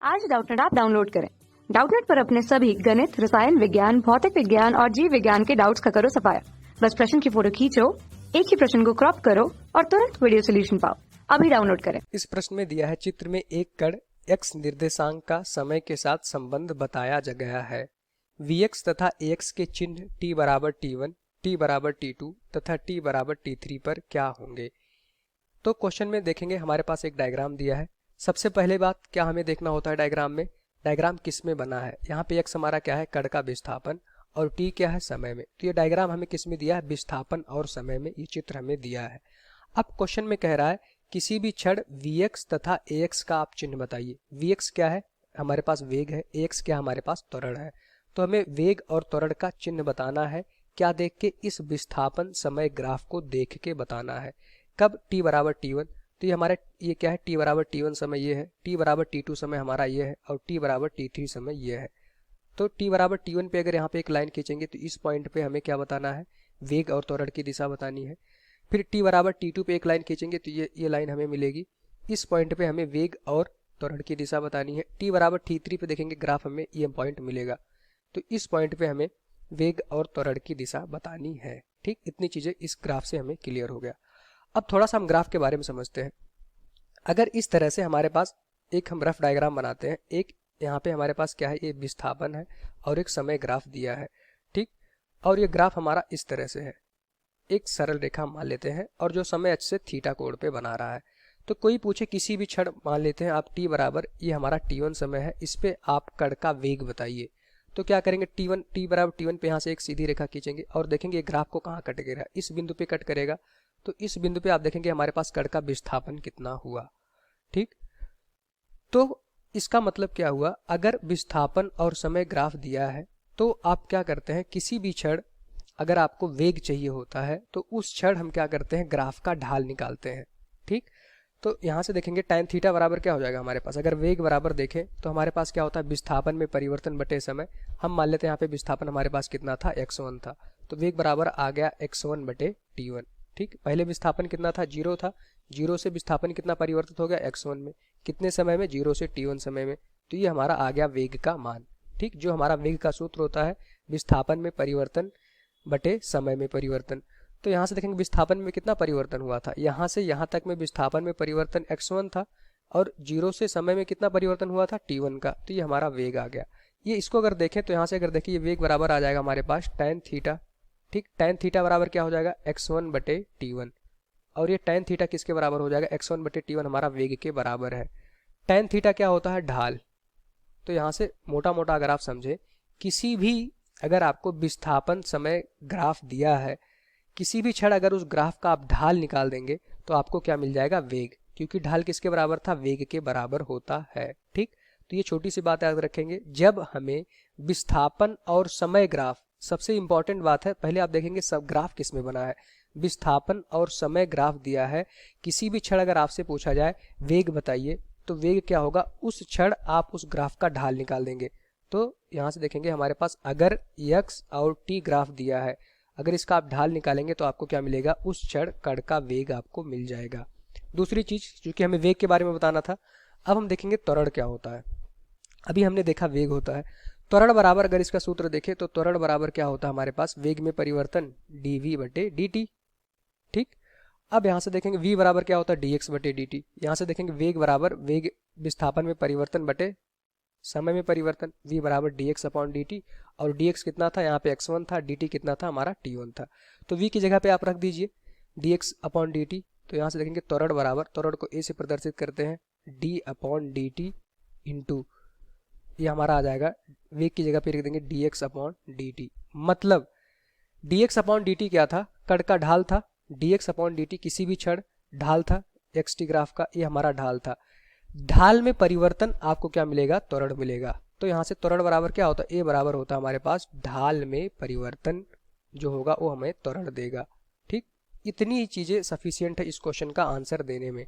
आज Doubtnut app download करें। Doubtnut पर अपने सभी गणित, रसायन विज्ञान, भौतिक विज्ञान और जीव विज्ञान के डाउट्स का करो सफाया। बस प्रश्न की फोटो खींचो, एक ही प्रश्न को क्रॉप करो और तुरंत वीडियो सोल्यूशन पाओ। अभी डाउनलोड करें। इस प्रश्न में दिया है चित्र में एक कण x निर्देशांक का समय के साथ संबंध बताया गया है। vx तथा ax के चिन्ह t बराबर t1, t बराबर t2 तथा t बराबर t3 पर क्या होंगे। तो क्वेश्चन में देखेंगे हमारे पास एक डायग्राम दिया है। सबसे पहले बात क्या हमें देखना होता है डायग्राम में, डायग्राम किस में बना है। यहाँ पे x हमारा क्या है, कण का विस्थापन, और t क्या है, समय में। तो ये डायग्राम हमें किस में दिया है, विस्थापन और समय में ये चित्र हमें दिया है। अब क्वेश्चन में कह रहा है किसी भी क्षण vx तथा ax का आप चिन्ह बताइए। vx क्या है, हमारे पास वेग है, ax क्या हमारे पास त्वरण है। तो हमें वेग और त्वरण का चिन्ह बताना है। क्या देख के, इस विस्थापन समय ग्राफ को देख के बताना है। कब t बराबर t1, तो ये हमारे ये क्या है, t बराबर t1 समय ये है, t बराबर t2 समय हमारा ये है, और t बराबर t3 समय ये है। तो t बराबर t1 पे अगर यहाँ पे एक लाइन खींचेंगे तो इस पॉइंट पे हमें क्या बताना है, वेग और त्वरण की दिशा बतानी है। फिर t बराबर t2 पे एक लाइन खींचेंगे तो ये लाइन हमें मिलेगी। इस पॉइंट पे हमें वेग और त्वरण की दिशा बतानी है। t बराबर t3 पे देखेंगे ग्राफ हमें ये पॉइंट मिलेगा, तो इस पॉइंट पे हमें वेग और त्वरण की दिशा बतानी है। ठीक, इतनी चीजें इस ग्राफ से हमें क्लियर हो गया। अब थोड़ा सा हम ग्राफ के बारे में समझते हैं। अगर इस तरह से हमारे पास एक हम रफ डायग्राम बनाते हैं, एक यहाँ पे हमारे पास क्या है, ये विस्थापन है और एक समय ग्राफ दिया है। ठीक, और ये ग्राफ हमारा इस तरह से है, एक सरल रेखा मान लेते हैं और जो समय अक्ष से थीटा कोण पे बना रहा है। तो कोई पूछे किसी भी क्षण मान लेते हैं आप t बराबर, ये हमारा t1 समय है, इस पे आप कण का वेग बताइए। तो क्या करेंगे, t बराबर t1 पे यहाँ से एक सीधी रेखा खींचेंगे और देखेंगे ग्राफ को कहाँ कट करेगा, इस बिंदु पे कट करेगा। तो इस बिंदु पे आप देखेंगे हमारे पास कण का विस्थापन कितना हुआ। ठीक, तो इसका मतलब क्या हुआ, अगर विस्थापन और समय ग्राफ दिया है तो आप क्या करते हैं, किसी भी क्षण अगर आपको वेग चाहिए होता है तो उस क्षण हम क्या करते हैं, ग्राफ का ढाल निकालते हैं। ठीक, तो यहाँ से देखेंगे tan थीटा बराबर क्या हो जाएगा हमारे पास, अगर वेग बराबर देखें तो हमारे पास क्या होता है, विस्थापन में परिवर्तन बटे समय। हम मान लेते हैं यहाँ पे विस्थापन हमारे पास कितना था, x1 था, तो वेग बराबर आ गया x1 बटे t1। ठीक, पहले विस्थापन कितना था, 0 था, 0 से विस्थापन कितना परिवर्तित हो गया, x1 में, कितने समय में, 0 से t1 समय में। तो ये हमारा आ गया वेग का मान। ठीक, जो हमारा वेग का सूत्र होता है, विस्थापन में परिवर्तन बटे समय में परिवर्तन। तो यहाँ से देखेंगे विस्थापन में कितना परिवर्तन हुआ था, यहाँ से यहाँ तक में विस्थापन में परिवर्तन x1 था, और 0 से समय में कितना परिवर्तन हुआ था, t1 का। तो ये हमारा वेग आ गया। ये इसको अगर देखें तो यहाँ से अगर देखिए, ये वेग बराबर आ जाएगा हमारे पास tan थीटा। ठीक, tan थीटा बराबर क्या हो जाएगा, x1 बटे t1, और ये tan थीटा किसके बराबर हो जाएगा, x1 बटे t1 हमारा वेग के बराबर है। tan थीटा क्या होता है, ढाल। तो यहाँ से मोटा मोटा अगर आप समझे, किसी भी अगर आपको विस्थापन समय ग्राफ दिया है, किसी भी क्षण अगर उस ग्राफ का आप ढाल निकाल देंगे तो आपको क्या मिल जाएगा, वेग, क्योंकि ढाल किसके बराबर था, वेग के बराबर होता है। ठीक, तो ये छोटी सी बात याद रखेंगे जब हमें विस्थापन और समय ग्राफ, सबसे इंपॉर्टेंट बात है, पहले आप देखेंगे सब ग्राफ किस में बना है, विस्थापन और समय ग्राफ दिया है। किसी भी क्षण अगर आपसे पूछा जाए वेग बताइए, तो वेग क्या होगा, उस क्षण आप उस ग्राफ का ढाल निकाल देंगे। तो यहाँ से देखेंगे हमारे पास अगर x और t ग्राफ दिया है, अगर इसका आप ढाल निकालेंगे तो आपको क्या मिलेगा, उस क्षण कण का वेग आपको मिल जाएगा। दूसरी चीज, क्योंकि हमें वेग के बारे में बताना था, अब हम देखेंगे त्वरण क्या होता है। अभी हमने देखा वेग होता है, त्वरण बराबर अगर इसका सूत्र देखें तो त्वरण बराबर क्या होता है हमारे पास, वेग में परिवर्तन dv बटे dt। ठीक, अब यहाँ से देखेंगे v बराबर क्या होता है, dx बटे dt। यहाँ से देखेंगे वेग बराबर वेग विस्थापन में परिवर्तन बटे समय में परिवर्तन, v बराबर dx अपॉन dt, और dx कितना था, यहाँ पे x1 था, dt कितना था हमारा t1 था। तो v की जगह पे आप रख दीजिए dx अपॉन dt। तो यहाँ से देखेंगे त्वरण बराबर, त्वरण को a से प्रदर्शित करते हैं d अपॉन dt इंटू, ये हमारा आ जाएगा, वेग की जगह पे रख देंगे dx अपॉन dt। मतलब dx अपॉन dt क्या था, कण का ढाल था, dx अपॉन dt किसी भी क्षण ढाल था xt ग्राफ का, ये हमारा ढाल था। ढाल में परिवर्तन आपको क्या मिलेगा, त्वरण मिलेगा। तो यहाँ से त्वरण बराबर क्या होता है, a बराबर होता है हमारे पास ढाल में परिवर्तन जो होगा वो हमें त्वरण देगा। ठीक, इतनी चीजें सफिशियंट है इस क्वेश्चन का आंसर देने में।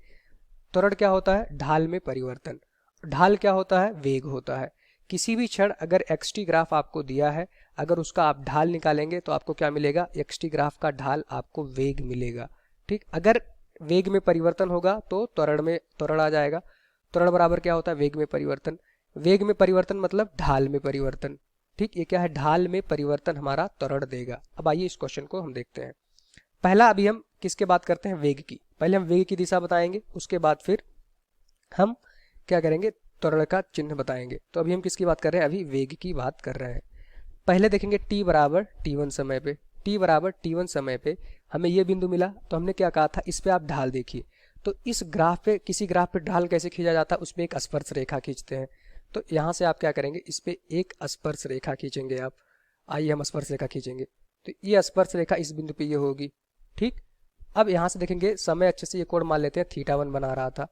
त्वरण क्या होता है, ढाल में परिवर्तन, ढाल क्या होता है, वेग होता है। किसी भी क्षण अगर xt ग्राफ आपको दिया है, अगर उसका आप ढाल निकालेंगे तो आपको क्या मिलेगा, xt ग्राफ का ढाल आपको वेग मिलेगा। ठीक, अगर वेग में परिवर्तन होगा तो त्वरण में त्वरण आ जाएगा। त्वरण बराबर क्या होता है, वेग में परिवर्तन। वेग में परिवर्तन मतलब ढाल में परिवर्तन। ठीक, ये क्या है, ढाल में परिवर्तन हमारा त्वरण देगा। अब आइए इस क्वेश्चन को हम देखते हैं। पहला अभी हम किसके बात करते हैं, वेग की। पहले हम वेग की दिशा बताएंगे, उसके बाद फिर हम क्या करेंगे, त्वरण का चिन्ह बताएंगे। तो अभी हम किसकी बात कर रहे हैं, अभी वेग की बात कर रहे हैं। पहले देखेंगे t बराबर t1 समय पे। t बराबर t1 समय पे हमें ये बिंदु मिला, तो हमने क्या कहा था, इस पे आप ढाल देखिए। तो इस ग्राफ पे, किसी ग्राफ पे ढाल कैसे खींचा जाता है, उस पे एक स्पर्श रेखा खींचते हैं। तो यहाँ से आप क्या करेंगे, इस पे एक स्पर्श रेखा खींचेंगे आप। आइए हम स्पर्श रेखा खींचेंगे, तो ये स्पर्श रेखा इस बिंदु पे ये होगी। ठीक, अब यहाँ से देखेंगे समय अच्छे से, ये कोण मान लेते हैं θ1 बना रहा था,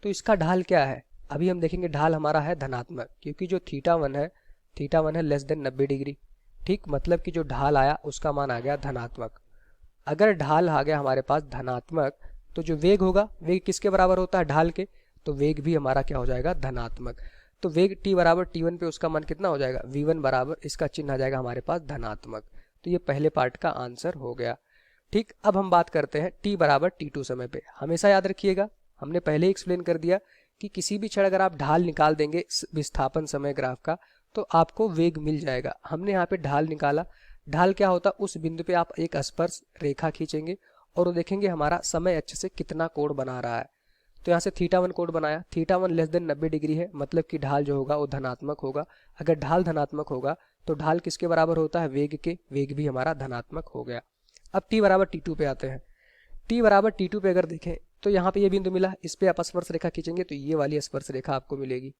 तो इसका ढाल क्या है, अभी हम देखेंगे ढाल हमारा है धनात्मक, क्योंकि जो θ1 है लेस देन 90 डिग्री। ठीक, मतलब कि जो ढाल आया उसका मान आ गया धनात्मक। अगर ढाल आ गया हमारे पास धनात्मक, तो जो वेग होगा, वेग किसके बराबर होता है, ढाल के, तो वेग भी हमारा क्या हो जाएगा, धनात्मक। तो वेग t बराबर t1 पे उसका मान कितना हो जाएगा, v1 बराबर, इसका चिन्ह आ जाएगा हमारे पास धनात्मक। तो ये पहले पार्ट का आंसर हो गया। ठीक, अब हम बात करते हैं t बराबर t2 समय पे। हमेशा याद रखिएगा, हमने पहले ही एक्सप्लेन कर दिया कि किसी भी क्षण अगर आप ढाल निकाल देंगे विस्थापन समय ग्राफ का, तो आपको वेग मिल जाएगा। हमने यहाँ पे ढाल निकाला, ढाल क्या होता, उस बिंदु पे आप एक स्पर्श रेखा खींचेंगे और वो देखेंगे हमारा समय अच्छे से कितना कोण बना रहा है। तो यहाँ से θ1 कोण बनाया, θ1 लेस देन 90 डिग्री है, मतलब कि ढाल जो होगा वो धनात्मक होगा। अगर ढाल धनात्मक होगा तो ढाल किसके बराबर होता है, वेग के, वेग भी हमारा धनात्मक हो गया। अब t बराबर t2 पे आते हैं। t बराबर t2 पे अगर देखें तो यहाँ पे ये बिंदु मिला, इस पे आप स्पर्श रेखा खींचेंगे तो ये वाली स्पर्श रेखा आपको मिलेगी।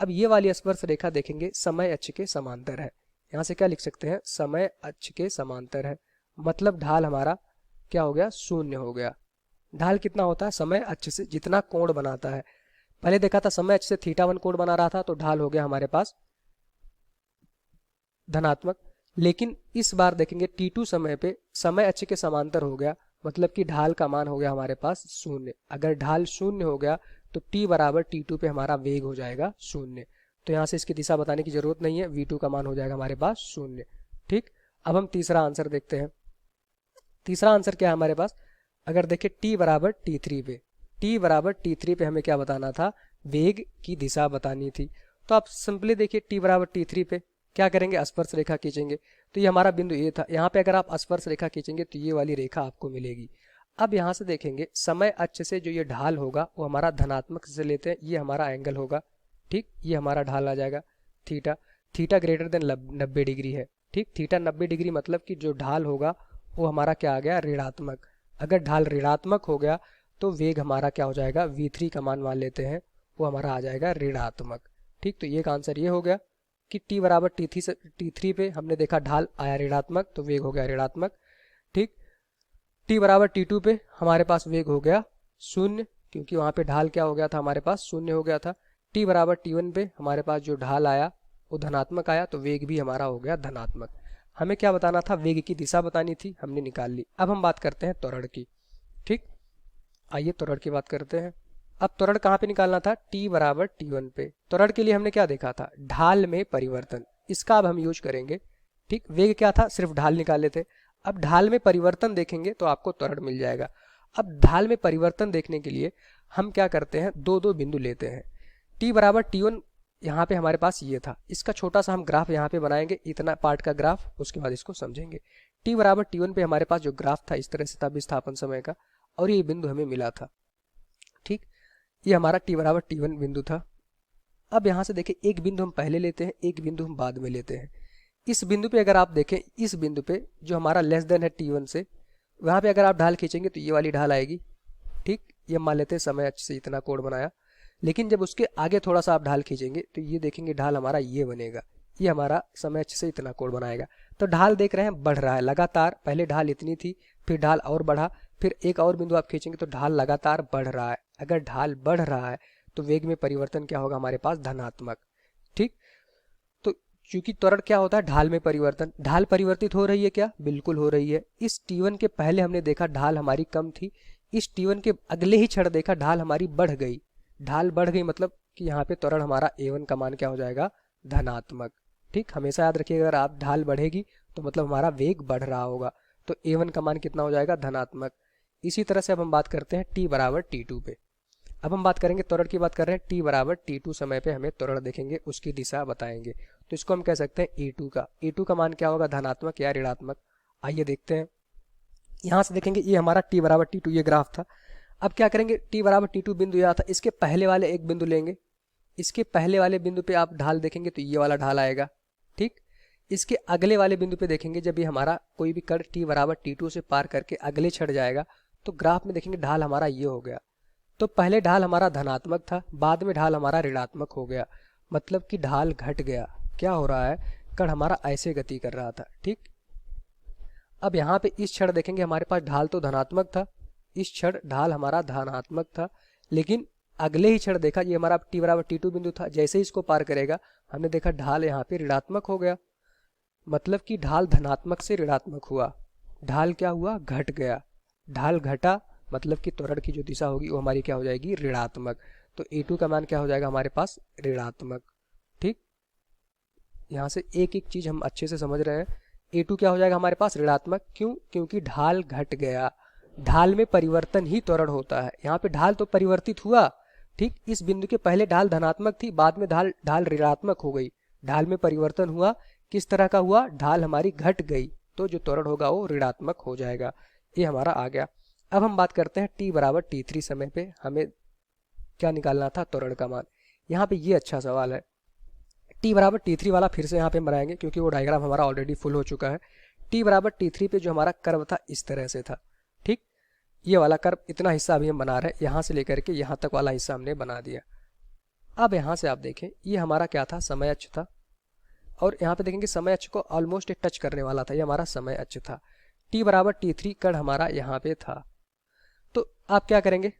अब ये वाली स्पर्श रेखा देखेंगे समय अक्ष के समांतर है। यहाँ से क्या लिख सकते हैं, समय अक्ष के समांतर है, मतलब ढाल हमारा क्या हो गया, शून्य हो गया। ढाल कितना होता है, समय अक्ष से जितना कोण बनाता है। पहले देखा था समय अक्ष से θ1 कोण बना रहा था, तो ढाल हो गया हमारे पास धनात्मक। लेकिन इस बार देखेंगे t2 समय पे समय अक्ष के समांतर हो गया, मतलब कि ढाल का मान हो गया हमारे पास शून्य। अगर ढाल शून्य हो गया तो t बराबर t2 पे हमारा वेग हो जाएगा शून्य। तो यहाँ से इसकी दिशा बताने की जरूरत नहीं है, v2 का मान हो जाएगा हमारे पास शून्य। ठीक, अब हम तीसरा आंसर देखते हैं। तीसरा आंसर क्या है हमारे पास, अगर देखें t बराबर t3 पे, t बराबर t3 पे हमें क्या बताना था, वेग की दिशा बतानी थी। तो आप सिंपली देखिए t बराबर t3 पे क्या करेंगे, स्पर्श रेखा खींचेंगे। तो ये हमारा बिंदु ये था, यहाँ पे अगर आप स्पर्श रेखा खींचेंगे तो ये वाली रेखा आपको मिलेगी। अब यहाँ से देखेंगे समय अक्ष से जो ये ढाल होगा वो हमारा धनात्मक से लेते हैं, ये हमारा एंगल होगा। ठीक, ये हमारा ढाल आ जाएगा theta, theta greater than 90 degree है। ठीक, थीटा 90 डिग्री मतलब कि जो ढाल होगा वो हमारा क्या आ गया, ऋणात्मक। अगर ढाल ऋणात्मक हो गया तो वेग हमारा क्या हो जाएगा, v3 का मान लेते हैं, वो हमारा आ जाएगा ऋणात्मक। ठीक, तो ये का आंसर ये हो गया कि t बराबर t3 पे हमने देखा ढाल आया ऋणात्मक, तो वेग हो गया ऋणात्मक। ठीक, t बराबर t2 पे हमारे पास वेग हो गया शून्य, क्योंकि वहाँ पे ढाल क्या हो गया था, हमारे पास शून्य हो गया था। t बराबर t1 पे हमारे पास जो ढाल आया वो धनात्मक आया, तो वेग भी हमारा हो गया धनात्मक। हमें क्या बताना था, वेग की दिशा बतानी थी, हमने निकाल ली। अब हम बात करते हैं त्वरण की। ठीक, आइए त्वरण की बात करते हैं। अब त्वरण कहाँ पे निकालना था, t बराबर t1 पे। त्वरण के लिए हमने क्या देखा था, ढाल में परिवर्तन, इसका अब हम यूज करेंगे। ठीक, वेग क्या था, सिर्फ ढाल निकाले थे। अब ढाल में परिवर्तन देखेंगे तो आपको त्वरण मिल जाएगा। अब ढाल में परिवर्तन देखने के लिए हम क्या करते हैं, दो दो बिंदु लेते हैं। t बराबर t1 यहाँ पे हमारे पास ये था, इसका छोटा सा हम ग्राफ यहाँ पे बनाएंगे, इतना पार्ट का ग्राफ, उसके बाद इसको समझेंगे। t बराबर t1 पे हमारे पास जो ग्राफ था इस तरह से था विस्थापन समय का, और ये बिंदु हमें मिला था। ठीक, ये हमारा t बराबर t1 बिंदु था। अब यहाँ से देखिए एक बिंदु हम पहले लेते हैं, एक बिंदु हम बाद में लेते हैं। इस बिंदु पे अगर आप देखें, इस बिंदु पे जो हमारा लेस देन है t1 से, वहाँ पे अगर आप ढाल खींचेंगे तो ये वाली ढाल आएगी। ठीक, ये मान लेते हैं समय अक्ष से इतना कोण बनाया। लेकिन जब उसके आगे थोड़ा सा आप ढाल खींचेंगे तो ये देखेंगे ढाल हमारा ये बनेगा, ये हमारा समय अक्ष से इतना कोण बनाएगा। तो ढाल देख रहे हैं बढ़ रहा है लगातार, पहले ढाल इतनी थी, फिर ढाल और बढ़ा, फिर एक और बिंदु आप खींचेंगे तो ढाल लगातार बढ़ रहा है। अगर ढाल बढ़ रहा है तो वेग में परिवर्तन क्या होगा हमारे पास, धनात्मक। ठीक, तो चूंकि त्वरण क्या होता है, ढाल में परिवर्तन, ढाल परिवर्तित हो रही है क्या, बिल्कुल हो रही है। इस t1 के पहले हमने देखा ढाल हमारी कम थी, इस t1 के अगले ही क्षण देखा ढाल हमारी बढ़ गई। ढाल बढ़ गई मतलब कि यहाँ पे त्वरण हमारा a1 का मान क्या हो जाएगा, धनात्मक। ठीक, हमेशा याद रखिएगा अगर आप ढाल बढ़ेगी तो मतलब हमारा वेग बढ़ रहा होगा, तो a1 का मान कितना हो जाएगा, धनात्मक। इसी तरह से अब हम बात करते हैं t बराबर t2 पे। अब हम बात करेंगे त्वरण की, बात कर रहे हैं t बराबर t2 समय पे हमें त्वरण देखेंगे, उसकी दिशा बताएंगे। तो इसको हम कह सकते हैं e2 का मान क्या होगा, धनात्मक या ऋणात्मक। आइए देखते हैं। यहाँ से देखेंगे ये हमारा t बराबर t2 ये ग्राफ था। अब क्या करेंगे, t बराबर t2 बिंदु यहाँ था, इसके पहले वाले एक बिंदु लेंगे। इसके पहले वाले बिंदु पे आप ढाल देखेंगे तो ये वाला ढाल आएगा, ठीक। इसके अगले वाले बिंदु पे देखेंगे, जब ये हमारा कोई भी कण t बराबर t2 से पार करके अगले छड़ जाएगा तो ग्राफ में देखेंगे ढाल हमारा ये हो गया। तो पहले ढाल हमारा धनात्मक था, बाद में ढाल हमारा ऋणात्मक हो गया, मतलब कि ढाल घट गया। क्या हो रहा है, कण हमारा ऐसे गति कर रहा था, ठीक। अब यहाँ पे इस क्षण देखेंगे हमारे पास ढाल तो धनात्मक था, इस क्षण ढाल हमारा धनात्मक था, लेकिन अगले ही क्षण देखा ये हमारा t बराबर t2 बिंदु था, जैसे ही इसको पार करेगा हमने देखा ढाल यहाँ पे ऋणात्मक हो गया, मतलब कि ढाल धनात्मक से ऋणात्मक हुआ। ढाल क्या हुआ, घट गया। ढाल घटा मतलब कि त्वरण की जो दिशा होगी वो हमारी क्या हो जाएगी, ऋणात्मक। तो a2 का मान क्या हो जाएगा हमारे पास, ऋणात्मक, ठीक। यहाँ से एक एक चीज हम अच्छे से समझ रहे हैं। a2 क्या हो जाएगा हमारे पास, ऋणात्मक, क्यों, क्योंकि ढाल घट गया। ढाल में परिवर्तन ही त्वरण होता है। यहाँ पे ढाल तो परिवर्तित हुआ, ठीक। इस बिंदु के पहले ढाल धनात्मक थी, बाद में ढाल ऋणात्मक हो गई। ढाल में परिवर्तन हुआ, किस तरह का हुआ, ढाल हमारी घट गई, तो जो त्वरण होगा वो ऋणात्मक हो जाएगा। ये हमारा आ गया। अब हम बात करते हैं t बराबर t3 समय पे हमें क्या निकालना था, त्वरण का मान। यहाँ पे ये अच्छा सवाल है। t बराबर t3 वाला फिर से यहाँ पे हम बनाएंगे, क्योंकि वो डायग्राम हमारा ऑलरेडी फुल हो चुका है। t बराबर t3 पे जो हमारा कर्व था इस तरह से था, ठीक। ये वाला कर्व, इतना हिस्सा अभी हम बना रहे हैं, यहाँ से लेकर के यहाँ तक वाला हिस्सा हमने बना दिया। अब यहाँ से आप देखें, ये हमारा क्या था, समय अक्ष था, और यहाँ पे देखेंगे समय अक्ष को ऑलमोस्ट टच करने वाला था, ये हमारा समय अक्ष था। t बराबर t3 कण हमारा यहाँ पे था। तो आप क्या करेंगे,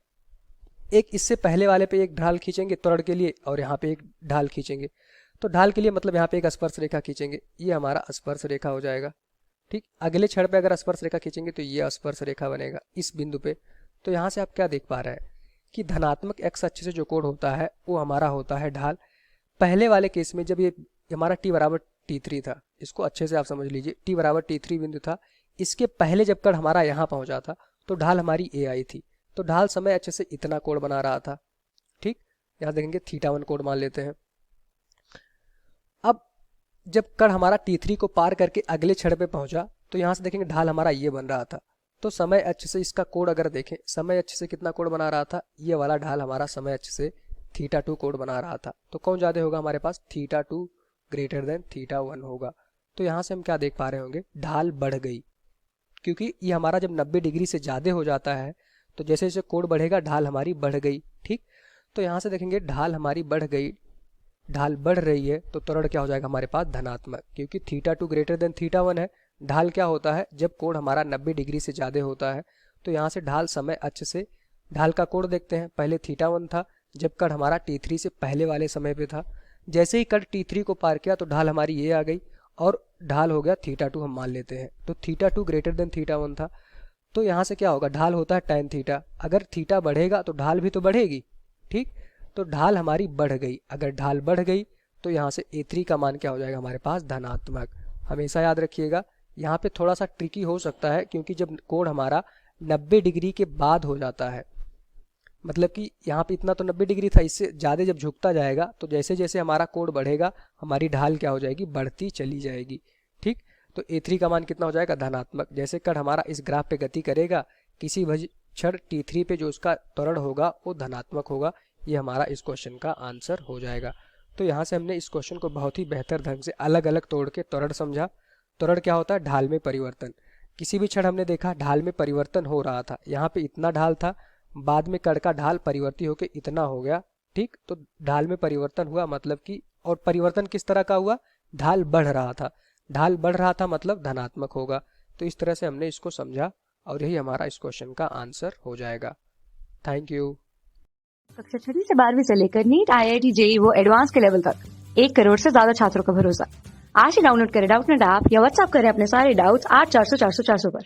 एक इससे पहले वाले पे एक ढाल खींचेंगे त्वरण के लिए, और यहाँ पे एक ढाल खींचेंगे। तो ढाल के लिए मतलब यहाँ पे एक स्पर्श रेखा खींचेंगे, ये हमारा स्पर्श रेखा हो जाएगा, ठीक। अगले क्षण पे अगर स्पर्श रेखा खींचेंगे तो ये स्पर्श रेखा बनेगा इस बिंदु पे। तो यहाँ से आप क्या देख पा रहे हैं कि धनात्मक x अक्ष से जो कोण होता है वो हमारा होता है ढाल। पहले वाले केस में जब ये हमारा t बराबर t3 था, इसको अच्छे से आप समझ लीजिए, t बराबर t3 बिंदु था, इसके पहले जब कण हमारा यहाँ पहुंचा था तो ढाल हमारी ए आई थी, तो ढाल समय अच्छे से इतना कोण बना रहा था, ठीक। यहाँ देखेंगे θ1 कोण मान लेते हैं। अब जब कण हमारा t3 को पार करके अगले क्षण पे पहुंचा तो यहाँ से देखेंगे ढाल हमारा ये बन रहा था। तो समय अक्ष से इसका कोण अगर देखें, समय अक्ष से कितना कोण बना रहा था, ये वाला ढाल हमारा समय अक्ष से θ2 कोण बना रहा था। तो कौन ज्यादा होगा हमारे पास, θ2 ग्रेटर देन θ1 होगा। तो यहाँ से हम क्या देख पा रहे होंगे, ढाल बढ़ गई, क्योंकि ये हमारा जब 90 डिग्री से ज़्यादा हो जाता है तो जैसे जैसे कोण बढ़ेगा ढाल हमारी बढ़ गई, ठीक। तो यहाँ से देखेंगे ढाल हमारी बढ़ गई, ढाल बढ़ रही है, तो त्वरण क्या हो जाएगा हमारे पास, धनात्मक, क्योंकि θ2 ग्रेटर देन θ1 है। ढाल क्या होता है, जब कोण हमारा 90 डिग्री से ज़्यादा होता है। तो यहाँ से ढाल समय अक्ष से ढाल का कोण देखते हैं, पहले θ1 था जब कण हमारा t3 से पहले वाले समय पे था। जैसे ही कण t3 को पार किया तो ढाल हमारी ये आ गई, और ढाल हो गया θ2 हम मान लेते हैं। तो θ2 ग्रेटर देन θ1 था, तो यहाँ से क्या होगा, ढाल होता है tan थीटा, अगर थीटा बढ़ेगा तो ढाल भी तो बढ़ेगी, ठीक। तो ढाल हमारी बढ़ गई, अगर ढाल बढ़ गई तो यहाँ से a3 का मान क्या हो जाएगा हमारे पास, धनात्मक। हमेशा याद रखिएगा, यहाँ पे थोड़ा सा ट्रिकी हो सकता है, क्योंकि जब कोण हमारा 90 डिग्री के बाद हो जाता है, मतलब कि यहाँ पे इतना तो 90 डिग्री था, इससे ज़्यादा जब झुकता जाएगा तो जैसे जैसे हमारा कोण बढ़ेगा हमारी ढाल क्या हो जाएगी, बढ़ती चली जाएगी, ठीक। तो a3 का मान कितना हो जाएगा, धनात्मक। जैसे कण हमारा इस ग्राफ पे गति करेगा, किसी क्षण t3 पे जो उसका त्वरण होगा वो धनात्मक होगा। ये हमारा इस क्वेश्चन का आंसर हो जाएगा। तो यहाँ से हमने इस क्वेश्चन को बहुत ही बेहतर ढंग से अलग अलग तोड़ के त्वरण समझा। त्वरण क्या होता है, ढाल में परिवर्तन। किसी भी क्षण हमने देखा ढाल में परिवर्तन हो रहा था, यहाँ पे इतना ढाल था, बाद में कण का ढाल परिवर्तित होकर इतना हो गया, ठीक। तो ढाल में परिवर्तन हुआ मतलब कि, और परिवर्तन किस तरह का हुआ, ढाल बढ़ रहा था, ढाल बढ़ रहा था मतलब धनात्मक होगा। तो इस तरह से हमने इसको समझा, और यही हमारा इस क्वेश्चन का आंसर हो जाएगा। Thank you. कक्षा 6 से 12वीं से लेकर नीट, IIT, JEE वो एडवांस के लेवल तक 1 करोड़ से ज्यादा छात्रों का भरोसा। आज ही डाउनलोड करें डाउटनेट ऐप या व्हाट्सएप करें अपने सारे डाउट्स 8400 400 400 पर।